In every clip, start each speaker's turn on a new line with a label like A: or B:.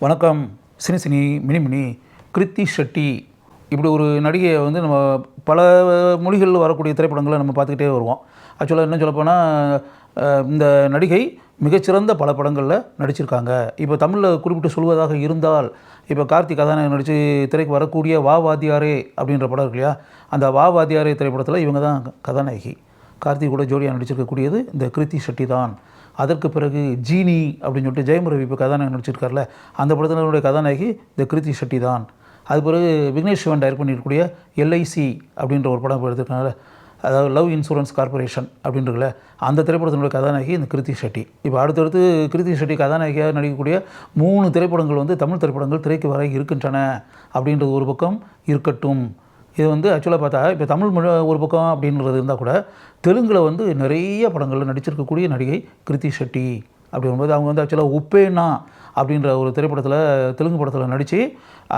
A: வணக்கம். சினி சினி மினி மினி கிருத்தி ஷெட்டி இப்படி ஒரு நடிகையை வந்து நம்ம பல மொழிகளில் வரக்கூடிய திரைப்படங்களை நம்ம பார்த்துக்கிட்டே வருவோம். ஆக்சுவலாக என்ன சொல்லப்போனால் இந்த நடிகை மிகச்சிறந்த பல படங்களில் நடிச்சிருக்காங்க. இப்போ தமிழில் குறிப்பிட்டு சொல்வதாக இருந்தால், இப்போ கார்த்திக் கதாநாயகன் நடித்து திரைக்கு வரக்கூடிய வா வாத்தியாரே அப்படின்ற படம் இருக்கு இல்லையா, அந்த வா வாத்தியாரே திரைப்படத்தில் இவங்க தான் கதாநாயகி. கார்த்திக் கூட ஜோடியாக நடிச்சிருக்கக்கூடியது இந்த கிருத்தி ஷெட்டி தான். அதற்கு பிறகு ஜீனி அப்படின்னு சொல்லிட்டு ஜெயம் ரவி இப்போ கதாநாயகன் நடிச்சிருக்கார்ல, அந்த படத்தினுடைய கதாநாயகி இந்த கிருத்தி ஷெட்டி தான். அது பிறகு விக்னேஷ் சிவன் டைரக்ட் பண்ணியிருக்கக்கூடிய எல்ஐசி அப்படின்ற ஒரு படம் எடுத்துருக்காங்க, அதாவது லவ் இன்சூரன்ஸ் கார்பரேஷன் அப்படின்றதுல அந்த திரைப்படத்தினுடைய கதாநாயகி இந்த கிருத்தி ஷெட்டி. இப்போ அடுத்தடுத்து கிருத்தி ஷெட்டி கதாநாயகியாக நடிக்கக்கூடிய 3 திரைப்படங்கள் வந்து தமிழ் திரைப்படங்கள் திரைக்கு வர இருக்கின்றன அப்படின்றது ஒரு பக்கம் இருக்கட்டும். இது வந்து ஆக்சுவலாக பார்த்தா இப்போ தமிழ் மொழி ஒரு பக்கம் அப்படின்றது இருந்தால் கூட, தெலுங்கில் வந்து நிறைய படங்களில் நடிச்சிருக்கக்கூடிய நடிகை கிருத்தி ஷெட்டி. அப்படிங்கும்போது அவங்க வந்து ஆக்சுவலாக உப்பேனா அப்படின்ற ஒரு திரைப்படத்தில் தெலுங்கு படத்தில் நடித்து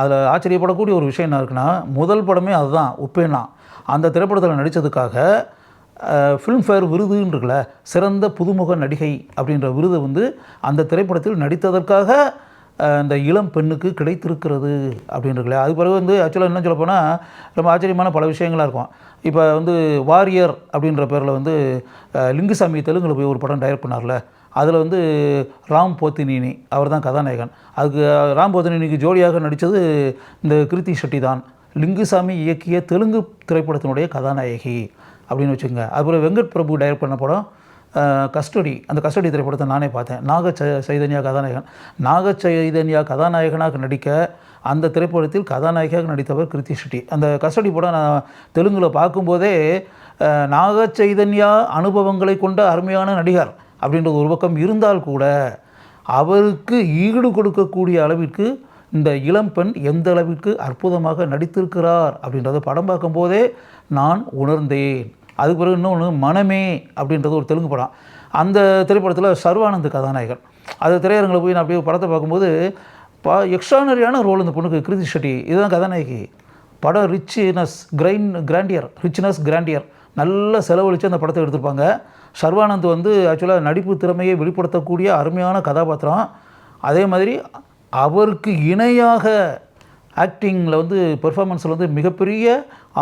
A: அதில் ஆச்சரியப்படக்கூடிய ஒரு விஷயம் என்ன இருக்குன்னா, முதல் படமே அதுதான் உப்பேனா. அந்த திரைப்படத்தில் நடித்ததுக்காக ஃபிலிம்ஃபேர் விருதுன்னு இருக்குல்ல, சிறந்த புதுமுக நடிகை அப்படின்ற விருது வந்து அந்த திரைப்படத்தில் நடித்ததற்காக இந்த இளம் பெண்ணுக்கு கிடைத்திருக்கிறது அப்படின்றதுல. அது பிறகு வந்து ஆக்சுவலாக என்ன சொல்லப்போனால் ரொம்ப ஆச்சரியமான பல விஷயங்களாக இருக்கும். இப்போ வந்து வாரியர் அப்படின்ற பேரில் வந்து லிங்குசாமி தெலுங்கில் போய் ஒரு படம் டைரக்ட் பண்ணார்ல, அதில் வந்து ராம் போத்தினி அவர் தான் கதாநாயகன். அதுக்கு ராம் போத்தினிக்கு ஜோடியாக நடித்தது இந்த கிருத்தி ஷெட்டி தான். லிங்குசாமி இயக்கிய தெலுங்கு திரைப்படத்தினுடைய கதாநாயகி அப்படின்னு வச்சுக்கோங்க. அதுபோல் வெங்கட் பிரபு டைரக்ட் பண்ண படம் கஸ்டடி. அந்த கஸ்டடி திரைப்படத்தை நானே பார்த்தேன். சைதன்யா கதாநாயகன். சைதன்யா கதாநாயகனாக நடிக்க அந்த திரைப்படத்தில் கதாநாயகியாக நடித்தவர் கிருத்தி ஷெட்டி. அந்த கஸ்டடி படம் நான் தெலுங்கில் பார்க்கும்போதே சைதன்யா அனுபவங்களை கொண்ட அருமையான நடிகர் அப்படின்றது ஒரு பக்கம் இருந்தால் கூட, அவருக்கு ஈடு கொடுக்கக்கூடிய அளவிற்கு இந்த இளம்பெண் எந்த அளவிற்கு அற்புதமாக நடித்திருக்கிறார் அப்படின்றத படம் பார்க்கும்போதே நான் உணர்ந்தேன். அதுக்கு பிறகு இன்னொன்று மனமே அப்படின்றது ஒரு தெலுங்கு படம். அந்த திரைப்படத்தில் சர்வானந்த் கதாநாயகன். அது திரையரங்கில் போய் நான் அப்படியே படத்தை பார்க்கும்போது எக்ஸ்ட்ரானரியான ரோல் இந்த பொண்ணுக்கு. கிருத்தி ஷெட்டி இதுதான் கதாநாயகி. படம் ரிச்னஸ் கிராண்டியர் நல்லா செலவழித்து அந்த படத்தை எடுத்திருப்பாங்க. சர்வானந்த் வந்து ஆக்சுவலாக நடிப்பு திறமையை வெளிப்படுத்தக்கூடிய அருமையான கதாபாத்திரம். அதே மாதிரி அவருக்கு இணையாக ஆக்டிங்கில் வந்து பெர்ஃபார்மன்ஸில் வந்து மிகப்பெரிய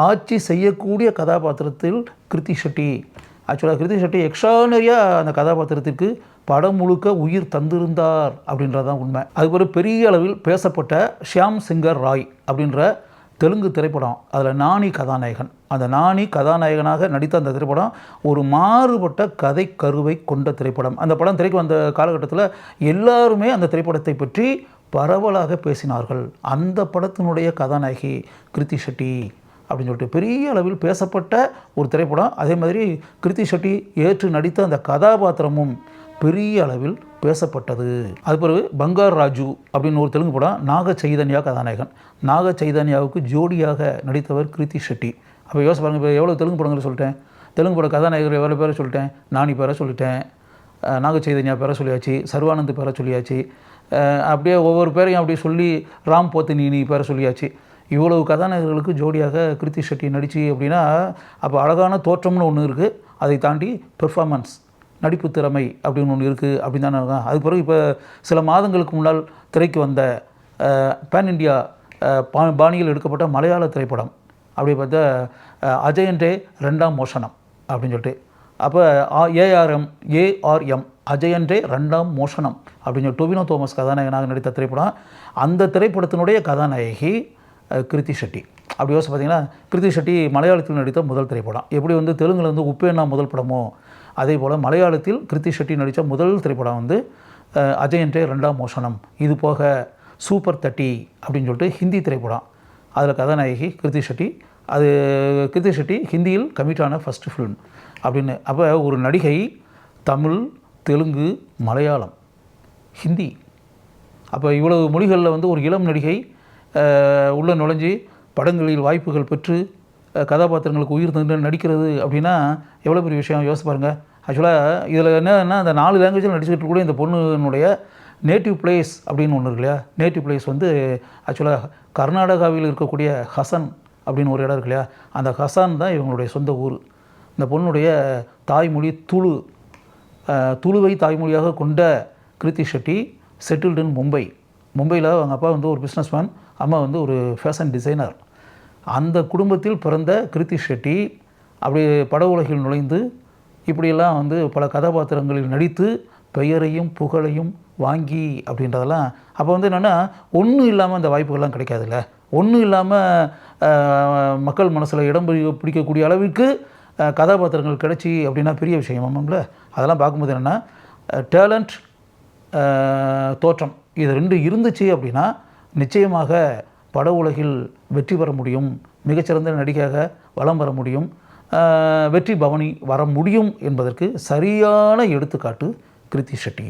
A: ஆட்சி செய்யக்கூடிய கதாபாத்திரத்தில் கிருத்தி ஷெட்டி. ஆக்சுவலாக கிருத்தி ஷெட்டி எக்ஸ்ட்ரானரியாக அந்த கதாபாத்திரத்திற்கு படம் முழுக்க உயிர் தந்திருந்தார் அப்படின்றது தான் உண்மை. அதுபோல் பெரிய அளவில் பேசப்பட்ட ஷியாம் சிங்கர் ராய் அப்படின்ற தெலுங்கு திரைப்படம், அதில் நானி கதாநாயகன். அந்த நானி கதாநாயகனாக நடித்த அந்த திரைப்படம் ஒரு மாறுபட்ட கதை கருவை கொண்ட திரைப்படம். அந்த படம் திரைக்கு வந்த காலகட்டத்தில் எல்லாருமே அந்த திரைப்படத்தை பற்றி பரவலாக பேசினார்கள். அந்த படத்தினுடைய கதாநாயகி கிருத்தி ஷெட்டி அப்படின்னு சொல்லிட்டு பெரிய அளவில் பேசப்பட்ட ஒரு திரைப்படம். அதே மாதிரி கிருத்தி ஷெட்டி ஏற்று நடித்த அந்த கதாபாத்திரமும் பெரிய அளவில் பேசப்பட்டது. அது பிறகு பங்கார் ராஜு அப்படின்னு ஒரு தெலுங்கு படம், சைதன்யா கதாநாயகன். சைதன்யாவுக்கு ஜோடியாக நடித்தவர் கிருத்தி ஷெட்டி. அப்போ யோசிச்சு பாருங்கள், இப்போ எவ்வளோ தெலுங்கு படங்கள் சொல்லிட்டேன். தெலுங்கு பட கதாநாயகர் எவ்வளோ பேரை சொல்லிட்டேன். நானி பேரை சொல்லிட்டேன், சைதன்யா பேரை சொல்லியாச்சு, சர்வானந்த் பேரை சொல்லியாச்சு, அப்படியே ஒவ்வொரு பேரையும் அப்படியே சொல்லி ராம் போத்தினி பேரை சொல்லியாச்சு. இவ்வளவு கதாநாயகர்களுக்கு ஜோடியாக கிருத்தி ஷெட்டி நடிச்சு அப்படின்னா, அப்போ அழகான தோற்றம்னு ஒன்று இருக்குது. அதை தாண்டி பெர்ஃபார்மன்ஸ் நடிப்பு திறமை அப்படின்னு ஒன்று இருக்குது அப்படின்னு தானே இருக்கும். அதுக்கு பிறகு இப்போ சில மாதங்களுக்கு முன்னால் திரைக்கு வந்த பேன் இண்டியா பாணியில் எடுக்கப்பட்ட மலையாள திரைப்படம் அப்படி பார்த்தா அஜயன்டே 2ஆம் மோஷனம் அப்படின்னு சொல்லிட்டு, அப்போ ஏஆர்எம் அஜயன்டே 2ஆம் மோஷனம் அப்படின்னு சொல்லி டொவினோ தோமஸ் கதாநாயகனாக நடித்த திரைப்படம். அந்த திரைப்படத்தினுடைய கதாநாயகி கிருத்தி ஷெட்டி. அப்படி யோசிச்சு பார்த்தீங்கன்னா, கிருத்தி ஷெட்டி மலையாளத்தில் நடித்த முதல் திரைப்படம். எப்படி வந்து தெலுங்கில் வந்து உப்பேனா முதல் படமோ, அதே போல் மலையாளத்தில் கிருத்தி ஷெட்டி நடித்த முதல் திரைப்படம் வந்து அஜயன்டே 2ஆம் மோஷனம். இது போக சூப்பர் 30 அப்படின்னு சொல்லிட்டு ஹிந்தி திரைப்படம், அதில் கதாநாயகி கிருத்தி ஷெட்டி. அது கிருத்தி ஷெட்டி ஹிந்தியில் கமிட்டான ஃபஸ்ட்டு ஃபிலிம் அப்படின்னு. அப்போ ஒரு நடிகை தமிழ், தெலுங்கு, மலையாளம், ஹிந்தி, அப்போ இவ்வளவு மொழிகளில் வந்து ஒரு இளம் நடிகை உள்ளே நுழைஞ்சி படங்களில் வாய்ப்புகள் பெற்று கதாபாத்திரங்களுக்கு உயிர் தந்து நடிக்கிறது அப்படின்னா எவ்வளோ பெரிய விஷயம் யோசிச்சு பாருங்கள். ஆக்சுவலாக இதில் என்னன்னா, அந்த 4 லாங்குவேஜில் நடிச்சுக்கிட்டு கூட இந்த பொண்ணுனுடைய நேட்டிவ் பிளேஸ் அப்படின்னு ஒன்று இருக்கு இல்லையா. நேட்டிவ் பிளேஸ் வந்து ஆக்சுவலாக கர்நாடகாவில் இருக்கக்கூடிய ஹசன் அப்படின்னு ஒரு இடம் இருக்கு இல்லையா, அந்த ஹசான் தான் இவங்களுடைய சொந்த ஊர். இந்த பொண்ணுடைய தாய்மொழி துளுவை தாய்மொழியாக கொண்ட கிருத்தி ஷெட்டி செட்டில்டு இன் மும்பையில் அவங்க அப்பா வந்து ஒரு பிஸ்னஸ்மேன், அம்மா வந்து ஒரு ஃபேஷன் டிசைனர். அந்த குடும்பத்தில் பிறந்த கிருத்தி ஷெட்டி அப்படி பட உலகில் நுழைந்து இப்படியெல்லாம் வந்து பல கதாபாத்திரங்களில் நடித்து பெயரையும் புகழையும் வாங்கி அப்படின்றதெல்லாம் அப்போ வந்து என்னென்னா ஒன்றும் இல்லாமல் அந்த வாய்ப்புகள்லாம் கிடைக்காதுல்ல. ஒன்றும் இல்லாமல் மக்கள் மனசில் இடம் பிடிக்கக்கூடிய அளவுக்கு கதாபாத்திரங்கள் கிடைச்சி அப்படின்னா பெரிய விஷயம் ஆமாம்ல. அதெல்லாம் பார்க்கும்போது என்னென்னா டேலண்ட், தோற்றம் இது 2 இருந்துச்சு அப்படின்னா நிச்சயமாக பட உலகில் வெற்றி பெற முடியும், மிகச்சிறந்த நடிகையாக வலம் வர முடியும், வெற்றி பவனி வர முடியும் என்பதற்கு சரியான எடுத்துக்காட்டு கிருத்தி ஷெட்டி.